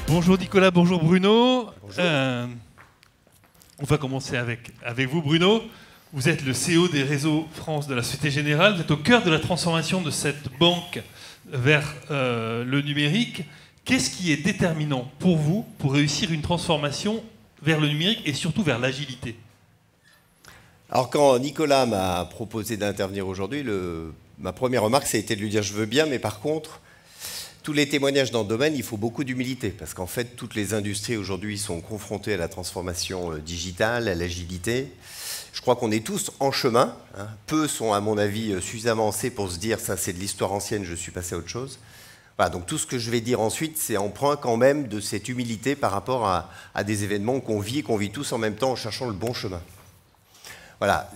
Bonjour Nicolas, bonjour Bruno. Bonjour. On va commencer avec vous Bruno. Vous êtes le CEO des réseaux France de la Société Générale. Vous êtes au cœur de la transformation de cette banque vers le numérique. Qu'est-ce qui est déterminant pour vous pour réussir une transformation vers le numérique et surtout vers l'agilité? Alors quand Nicolas m'a proposé d'intervenir aujourd'hui, ma première remarque, ça a été de lui dire « je veux bien, mais par contre, tous les témoignages dans le domaine, il faut beaucoup d'humilité. » Parce qu'en fait, toutes les industries aujourd'hui sont confrontées à la transformation digitale, à l'agilité. Je crois qu'on est tous en chemin. Hein. Peu sont, à mon avis, suffisamment avancés pour se dire « ça, c'est de l'histoire ancienne, je suis passé à autre chose ». Voilà, donc tout ce que je vais dire ensuite, c'est emprunt quand même de cette humilité par rapport à des événements qu'on vit tous en même temps en cherchant le bon chemin. Voilà.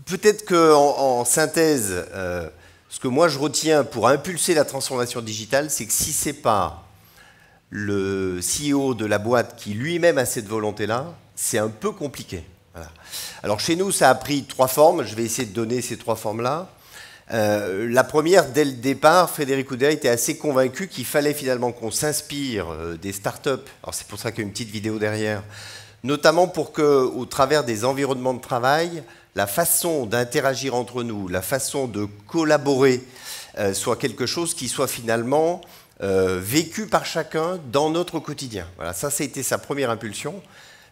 Peut-être qu'en synthèse, ce que moi je retiens pour impulser la transformation digitale, c'est que si ce n'est pas le CEO de la boîte qui lui-même a cette volonté-là, c'est un peu compliqué. Voilà. Alors chez nous, ça a pris 3 formes. Je vais essayer de donner ces 3 formes-là. La première, dès le départ, Frédéric Oudéa était assez convaincu qu'il fallait finalement qu'on s'inspire des startups. Alors c'est pour ça qu'il y a une petite vidéo derrière. Notamment pour qu'au travers des environnements de travail, la façon d'interagir entre nous, la façon de collaborer soit quelque chose qui soit finalement vécu par chacun dans notre quotidien. Voilà, ça a été sa première impulsion.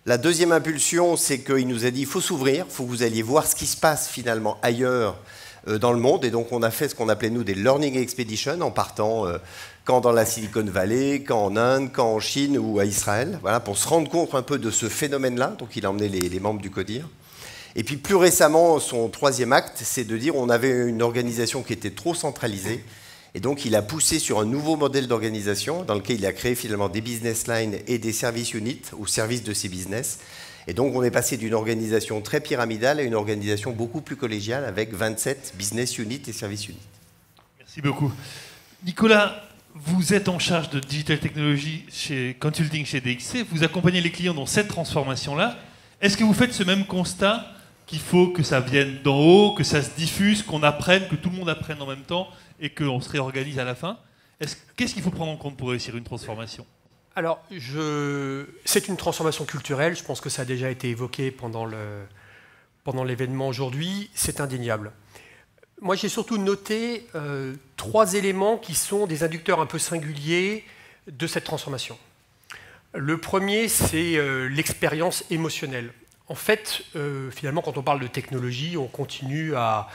La deuxième impulsion, c'est qu'il nous a dit il faut s'ouvrir, il faut que vous alliez voir ce qui se passe finalement ailleurs dans le monde. Et donc on a fait ce qu'on appelait nous des Learning Expeditions en partant quand dans la Silicon Valley, quand en Inde, quand en Chine ou à Israël, voilà, pour se rendre compte un peu de ce phénomène-là. Donc il a emmené les membres du CODIR. Et puis plus récemment, son troisième acte, c'est de dire on avait une organisation qui était trop centralisée. Et donc il a poussé sur un nouveau modèle d'organisation dans lequel il a créé finalement des business lines et des service units au service de ces business. Et donc on est passé d'une organisation très pyramidale à une organisation beaucoup plus collégiale avec 27 business units et service units. Merci beaucoup. Nicolas, vous êtes en charge de Digital Technology Consulting chez DXC. Vous accompagnez les clients dans cette transformation-là. Est-ce que vous faites ce même constat qu'il faut que ça vienne d'en haut, que ça se diffuse, qu'on apprenne, que tout le monde apprenne en même temps et qu'on se réorganise à la fin? Qu'est-ce qu'il faut prendre en compte pour réussir une transformation? Alors, c'est une transformation culturelle. Je pense que ça a déjà été évoqué pendant l'événement aujourd'hui. C'est indéniable. Moi, j'ai surtout noté 3 éléments qui sont des inducteurs un peu singuliers de cette transformation. Le premier, c'est l'expérience émotionnelle. En fait, finalement, quand on parle de technologie, on continue à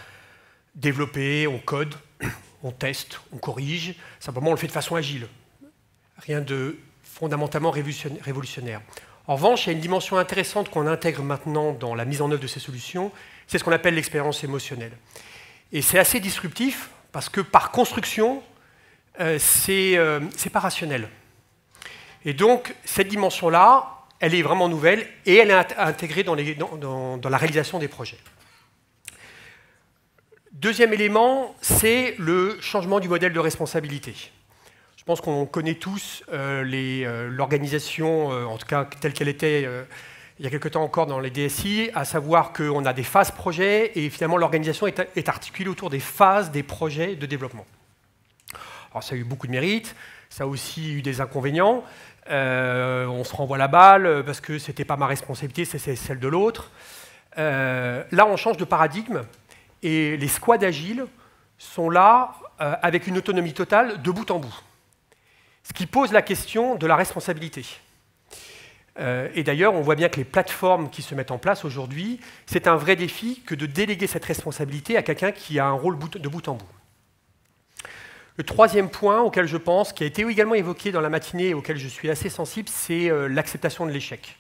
développer, on code, on teste, on corrige. Simplement, on le fait de façon agile. Rien de fondamentalement révolutionnaire. En revanche, il y a une dimension intéressante qu'on intègre maintenant dans la mise en œuvre de ces solutions, c'est ce qu'on appelle l'expérience émotionnelle. Et c'est assez disruptif, parce que par construction, c'est pas rationnel. Et donc, cette dimension-là, elle est vraiment nouvelle, et elle est intégrée dans la réalisation des projets. Deuxième élément, c'est le changement du modèle de responsabilité. Je pense qu'on connaît tous l'organisation, en tout cas telle qu'elle était il y a quelque temps encore dans les DSI, à savoir qu'on a des phases projets et finalement l'organisation est articulée autour des phases des projets de développement. Alors ça a eu beaucoup de mérite, ça a aussi eu des inconvénients. On se renvoie la balle parce que ce n'était pas ma responsabilité, c'est celle de l'autre. Là, on change de paradigme et les squads agiles sont là avec une autonomie totale de bout en bout. Ce qui pose la question de la responsabilité. Et d'ailleurs, on voit bien que les plateformes qui se mettent en place aujourd'hui, c'est un vrai défi que de déléguer cette responsabilité à quelqu'un qui a un rôle de bout en bout. Le troisième point auquel je pense, qui a été également évoqué dans la matinée et auquel je suis assez sensible, c'est l'acceptation de l'échec.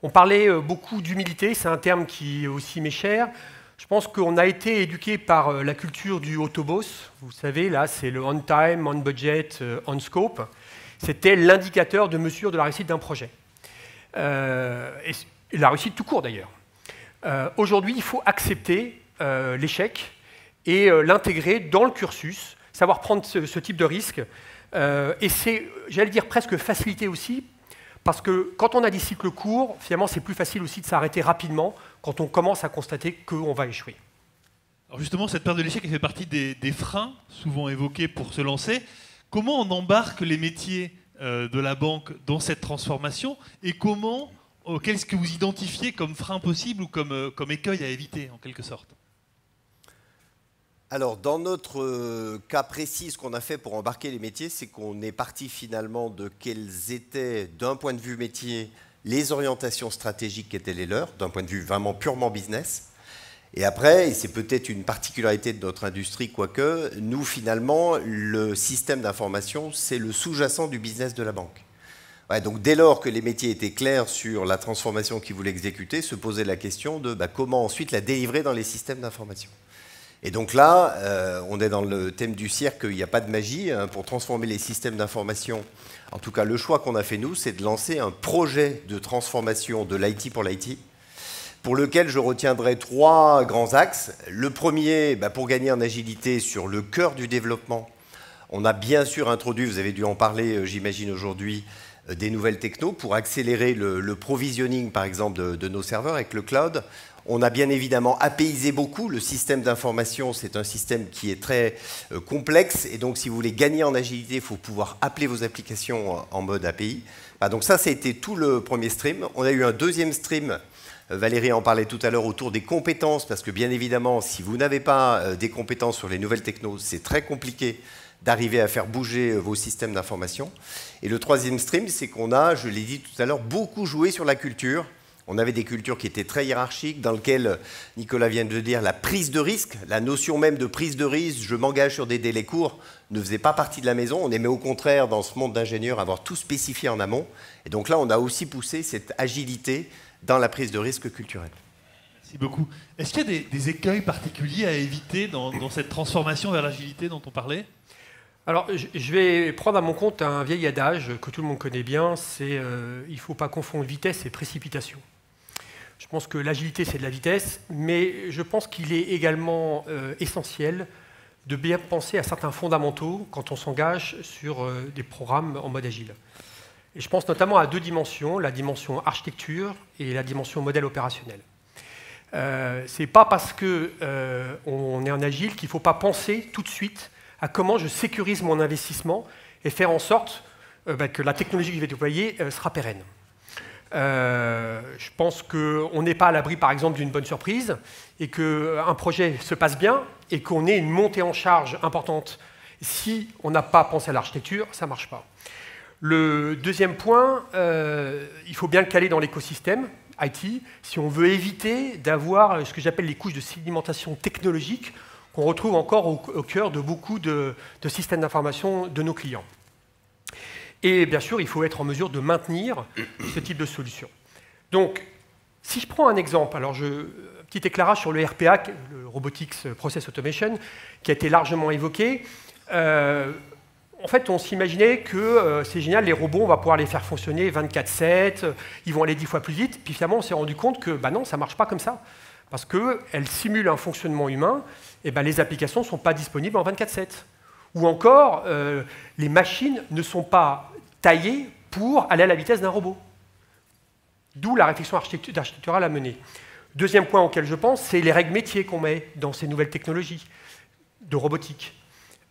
On parlait beaucoup d'humilité, c'est un terme qui aussi m'est cher. Je pense qu'on a été éduqué par la culture du autoboss. Vous savez, là, c'est le on time, on budget, on scope. C'était l'indicateur de mesure de la réussite d'un projet. Et la réussite tout court, d'ailleurs. Aujourd'hui, il faut accepter l'échec et l'intégrer dans le cursus, savoir prendre ce type de risque. Et c'est, j'allais dire, presque facilité aussi, parce que quand on a des cycles courts, finalement, c'est plus facile aussi de s'arrêter rapidement quand on commence à constater qu'on va échouer. Alors justement, cette peur de l'échec fait partie des freins souvent évoqués pour se lancer. Comment on embarque les métiers de la banque dans cette transformation et comment, qu'est-ce que vous identifiez comme frein possible ou comme écueil à éviter en quelque sorte? Alors, dans notre cas précis, ce qu'on a fait pour embarquer les métiers, c'est qu'on est parti finalement de quelles étaient, d'un point de vue métier, les orientations stratégiques qui étaient les leurs, d'un point de vue vraiment purement business. Et après, et c'est peut-être une particularité de notre industrie, quoique, nous, finalement, le système d'information, c'est le sous-jacent du business de la banque. Ouais, donc, dès lors que les métiers étaient clairs sur la transformation qu'ils voulaient exécuter, se posait la question de comment ensuite la délivrer dans les systèmes d'information. Et donc là, on est dans le thème du cirque, il n'y a pas de magie. Hein, pour transformer les systèmes d'information, en tout cas, le choix qu'on a fait, nous, c'est de lancer un projet de transformation de l'IT pour l'IT, pour lequel je retiendrai 3 grands axes. Le premier, pour gagner en agilité sur le cœur du développement, on a bien sûr introduit, vous avez dû en parler, j'imagine, aujourd'hui, des nouvelles technos pour accélérer le provisioning, par exemple, de nos serveurs avec le cloud. On a bien évidemment APIisé beaucoup. Le système d'information, c'est un système qui est très complexe. Et donc, si vous voulez gagner en agilité, il faut pouvoir appeler vos applications en mode API. Donc ça a été tout le premier stream. On a eu un deuxième stream, Valérie en parlait tout à l'heure, autour des compétences. Parce que bien évidemment, si vous n'avez pas des compétences sur les nouvelles technos, c'est très compliqué d'arriver à faire bouger vos systèmes d'information. Et le troisième stream, c'est qu'on a, je l'ai dit tout à l'heure, beaucoup joué sur la culture. On avait des cultures qui étaient très hiérarchiques, dans lesquelles, Nicolas vient de le dire, la prise de risque, la notion même de prise de risque, je m'engage sur des délais courts, ne faisait pas partie de la maison. On aimait au contraire, dans ce monde d'ingénieurs, avoir tout spécifié en amont. Et donc là, on a aussi poussé cette agilité dans la prise de risque culturelle. Merci beaucoup. Est-ce qu'il y a des écueils particuliers à éviter dans cette transformation vers l'agilité dont on parlait ? Alors, je vais prendre à mon compte un vieil adage que tout le monde connaît bien, c'est il ne faut pas confondre vitesse et précipitation. Je pense que l'agilité, c'est de la vitesse, mais je pense qu'il est également essentiel de bien penser à certains fondamentaux quand on s'engage sur des programmes en mode agile. Et je pense notamment à 2 dimensions, la dimension architecture et la dimension modèle opérationnel. Ce n'est pas parce qu'on est en agile qu'il ne faut pas penser tout de suite à comment je sécurise mon investissement et faire en sorte que la technologie que je vais déployer sera pérenne. Je pense qu'on n'est pas à l'abri, par exemple, d'une bonne surprise et qu'un projet se passe bien et qu'on ait une montée en charge importante. Si on n'a pas pensé à l'architecture, ça ne marche pas. Le deuxième point, il faut bien le caler dans l'écosystème IT si on veut éviter d'avoir ce que j'appelle les couches de sédimentation technologique qu'on retrouve encore au cœur de beaucoup de systèmes d'information de nos clients. Et bien sûr, il faut être en mesure de maintenir ce type de solution. Donc, si je prends un exemple, alors petit éclairage sur le RPA, le Robotics Process Automation, qui a été largement évoqué. En fait, on s'imaginait que c'est génial, les robots, on va pouvoir les faire fonctionner 24/7, ils vont aller 10 fois plus vite. Puis finalement, on s'est rendu compte que non, ça ne marche pas comme ça. Parce qu'elles simulent un fonctionnement humain, et les applications ne sont pas disponibles en 24/7. Ou encore, les machines ne sont pas taillées pour aller à la vitesse d'un robot. D'où la réflexion architecturale à mener. Deuxième point auquel je pense, c'est les règles métiers qu'on met dans ces nouvelles technologies de robotique.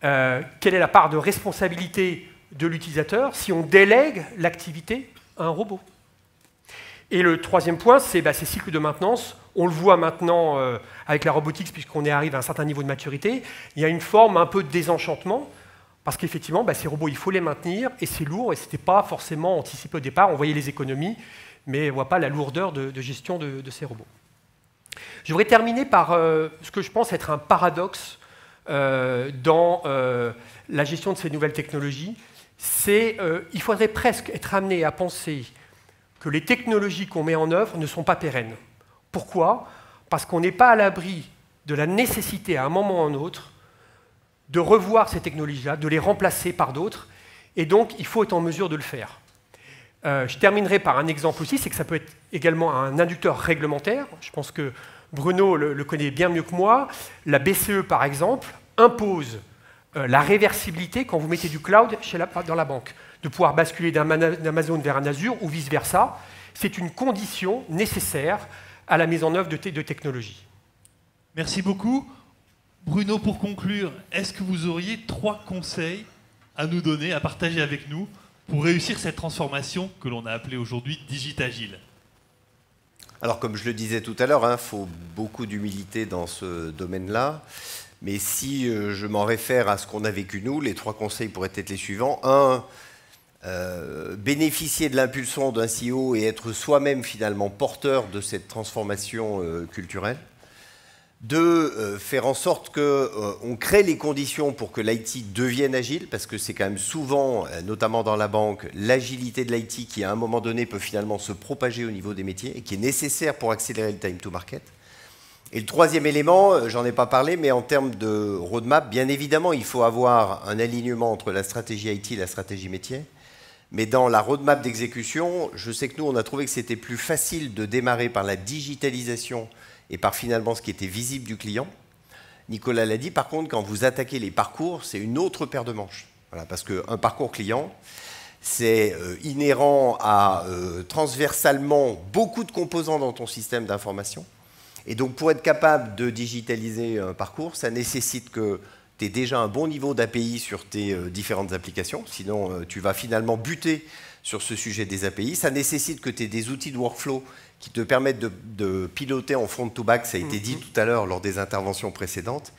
Quelle est la part de responsabilité de l'utilisateur si on délègue l'activité à un robot? Et le troisième point, c'est ces cycles de maintenance. On le voit maintenant avec la robotique, puisqu'on arrive à un certain niveau de maturité. Il y a une forme un peu de désenchantement, parce qu'effectivement, ces robots, il faut les maintenir, et c'est lourd, et ce n'était pas forcément anticipé au départ. On voyait les économies, mais on ne voit pas la lourdeur de gestion de ces robots. Je voudrais terminer par ce que je pense être un paradoxe dans la gestion de ces nouvelles technologies. C'est il faudrait presque être amené à penser que les technologies qu'on met en œuvre ne sont pas pérennes. Pourquoi? Parce qu'on n'est pas à l'abri de la nécessité, à un moment ou à un autre, de revoir ces technologies-là, de les remplacer par d'autres, et donc il faut être en mesure de le faire. Je terminerai par un exemple aussi, c'est que ça peut être également un inducteur réglementaire. Je pense que Bruno le connaît bien mieux que moi. La BCE, par exemple, impose la réversibilité quand vous mettez du cloud dans la banque, de pouvoir basculer d'Amazon vers un Azure ou vice-versa. C'est une condition nécessaire à la mise en œuvre de technologies. Merci beaucoup. Bruno, pour conclure, est-ce que vous auriez 3 conseils à nous donner, à partager avec nous pour réussir cette transformation que l'on a appelée aujourd'hui digitagile? Alors, comme je le disais tout à l'heure, faut beaucoup d'humilité dans ce domaine-là. Mais si je m'en réfère à ce qu'on a vécu nous, les 3 conseils pourraient être les suivants. 1, bénéficier de l'impulsion d'un CEO et être soi-même finalement porteur de cette transformation culturelle. 2, faire en sorte qu'on crée les conditions pour que l'IT devienne agile, parce que c'est quand même souvent, notamment dans la banque, l'agilité de l'IT qui, à un moment donné, peut finalement se propager au niveau des métiers et qui est nécessaire pour accélérer le time to market. Et le 3e élément, j'en ai pas parlé, mais en termes de roadmap, bien évidemment, il faut avoir un alignement entre la stratégie IT et la stratégie métier. Mais dans la roadmap d'exécution, je sais que nous, on a trouvé que c'était plus facile de démarrer par la digitalisation et par finalement ce qui était visible du client. Nicolas l'a dit, par contre, quand vous attaquez les parcours, c'est une autre paire de manches. Voilà, parce qu'un parcours client, c'est inhérent à transversalement beaucoup de composants dans ton système d'information. Et donc, pour être capable de digitaliser un parcours, ça nécessite que tu aies déjà un bon niveau d'API sur tes différentes applications. Sinon, tu vas finalement buter sur ce sujet des API. Ça nécessite que tu aies des outils de workflow qui te permettent de piloter en front-to-back. Ça a été dit tout à l'heure lors des interventions précédentes.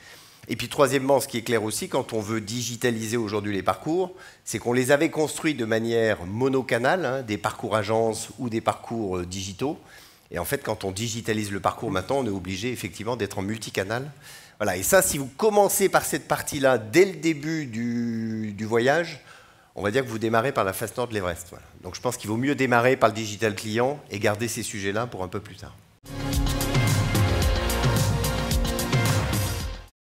Et puis, troisièmement, ce qui est clair aussi, quand on veut digitaliser aujourd'hui les parcours, c'est qu'on les avait construits de manière monocanale, des parcours agences ou des parcours digitaux. Et en fait, quand on digitalise le parcours maintenant, on est obligé effectivement d'être en multicanal. Voilà. Et ça, si vous commencez par cette partie-là dès le début du voyage, on va dire que vous démarrez par la face nord de l'Everest. Voilà. Donc je pense qu'il vaut mieux démarrer par le digital client et garder ces sujets-là pour un peu plus tard.